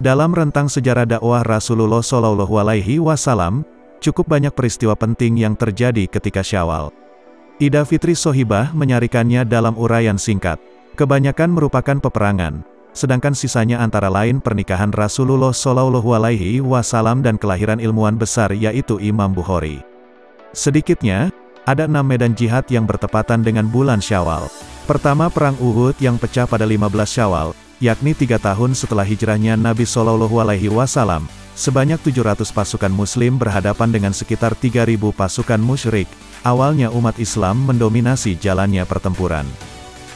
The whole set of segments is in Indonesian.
Dalam rentang sejarah dakwah Rasulullah Shallallahu Alaihi Wasallam, cukup banyak peristiwa penting yang terjadi ketika Syawal. Ida Fitri Sohibah menyarikannya dalam uraian singkat. Kebanyakan merupakan peperangan, sedangkan sisanya antara lain pernikahan Rasulullah Shallallahu Alaihi Wasallam dan kelahiran ilmuwan besar yaitu Imam Bukhari. Sedikitnya, ada 6 medan jihad yang bertepatan dengan bulan Syawal. Pertama, Perang Uhud yang pecah pada 15 Syawal, yakni 3 tahun setelah hijrahnya Nabi Shallallahu Alaihi Wasallam. Sebanyak 700 pasukan Muslim berhadapan dengan sekitar 3.000 pasukan musyrik. Awalnya umat Islam mendominasi jalannya pertempuran.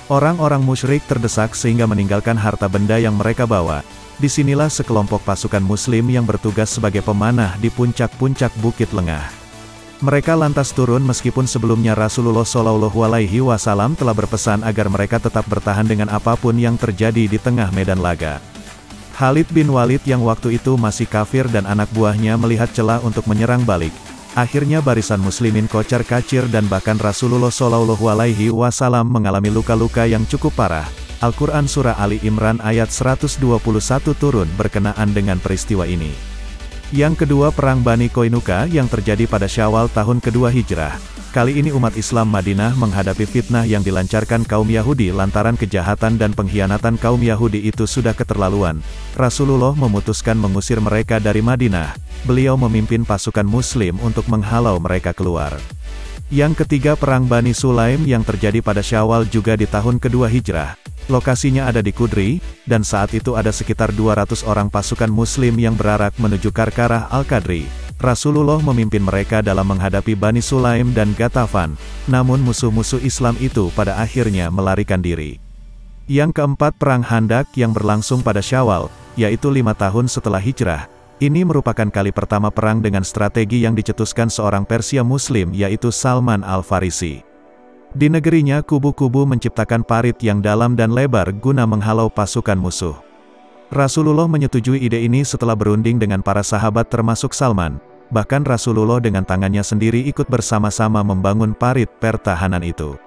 Orang-orang musyrik terdesak sehingga meninggalkan harta benda yang mereka bawa. Disinilah sekelompok pasukan Muslim yang bertugas sebagai pemanah di puncak-puncak Bukit Lengah. Mereka lantas turun meskipun sebelumnya Rasulullah Shallallahu Alaihi Wasallam telah berpesan agar mereka tetap bertahan dengan apapun yang terjadi di tengah medan laga. Khalid bin Walid yang waktu itu masih kafir dan anak buahnya melihat celah untuk menyerang balik. Akhirnya barisan muslimin kocar-kacir dan bahkan Rasulullah Shallallahu Alaihi Wasallam mengalami luka-luka yang cukup parah. Al-Quran Surah Ali Imran ayat 121 turun berkenaan dengan peristiwa ini. Yang kedua, Perang Bani Qainuqa yang terjadi pada Syawal tahun kedua Hijrah. Kali ini umat Islam Madinah menghadapi fitnah yang dilancarkan kaum Yahudi lantaran kejahatan dan pengkhianatan kaum Yahudi itu sudah keterlaluan. Rasulullah memutuskan mengusir mereka dari Madinah. Beliau memimpin pasukan Muslim untuk menghalau mereka keluar. Yang ketiga, Perang Bani Sulaim yang terjadi pada Syawal juga di tahun kedua Hijrah. Lokasinya ada di Qudri, dan saat itu ada sekitar 200 orang pasukan Muslim yang berarak menuju Karkarah Al-Qadri. Rasulullah memimpin mereka dalam menghadapi Bani Sulaim dan Ghatafan, namun musuh-musuh Islam itu pada akhirnya melarikan diri. Yang keempat, Perang Handak yang berlangsung pada Syawal, yaitu 5 tahun setelah Hijrah. Ini merupakan kali pertama perang dengan strategi yang dicetuskan seorang Persia Muslim yaitu Salman Al-Farisi. Di negerinya kubu-kubu menciptakan parit yang dalam dan lebar guna menghalau pasukan musuh. Rasulullah menyetujui ide ini setelah berunding dengan para sahabat termasuk Salman. Bahkan Rasulullah dengan tangannya sendiri ikut bersama-sama membangun parit pertahanan itu.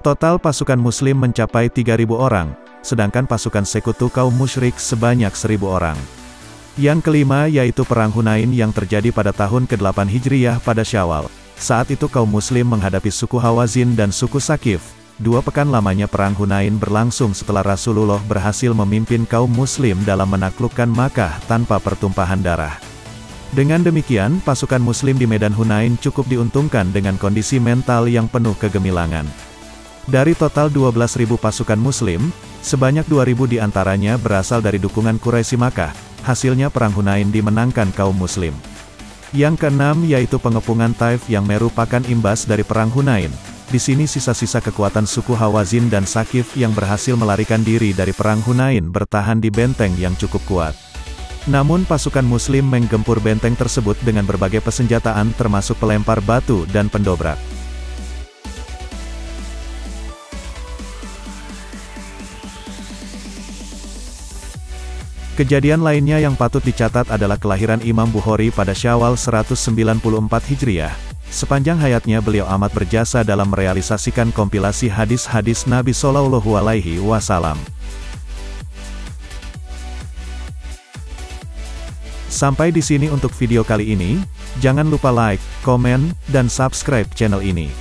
Total pasukan Muslim mencapai 3.000 orang, sedangkan pasukan sekutu kaum musyrik sebanyak 1.000 orang. Yang kelima yaitu Perang Hunain yang terjadi pada tahun ke-8 Hijriyah pada Syawal. Saat itu kaum Muslim menghadapi suku Hawazin dan suku Sakif. 2 pekan lamanya Perang Hunain berlangsung setelah Rasulullah berhasil memimpin kaum Muslim dalam menaklukkan Makkah tanpa pertumpahan darah. Dengan demikian, pasukan Muslim di medan Hunain cukup diuntungkan dengan kondisi mental yang penuh kegemilangan. Dari total 12.000 pasukan Muslim, sebanyak 2.000 diantaranya berasal dari dukungan Quraisy Makkah. Hasilnya Perang Hunain dimenangkan kaum Muslim. Yang keenam yaitu pengepungan Taif yang merupakan imbas dari Perang Hunain. Di sini sisa-sisa kekuatan suku Hawazin dan Sakif yang berhasil melarikan diri dari Perang Hunain bertahan di benteng yang cukup kuat. Namun pasukan Muslim menggempur benteng tersebut dengan berbagai persenjataan termasuk pelempar batu dan pendobrak. Kejadian lainnya yang patut dicatat adalah kelahiran Imam Bukhari pada Syawal 194 Hijriyah. Sepanjang hayatnya beliau amat berjasa dalam merealisasikan kompilasi hadis-hadis Nabi Shallallahu Alaihi Wasallam. Sampai di sini untuk video kali ini. Jangan lupa like, komen, dan subscribe channel ini.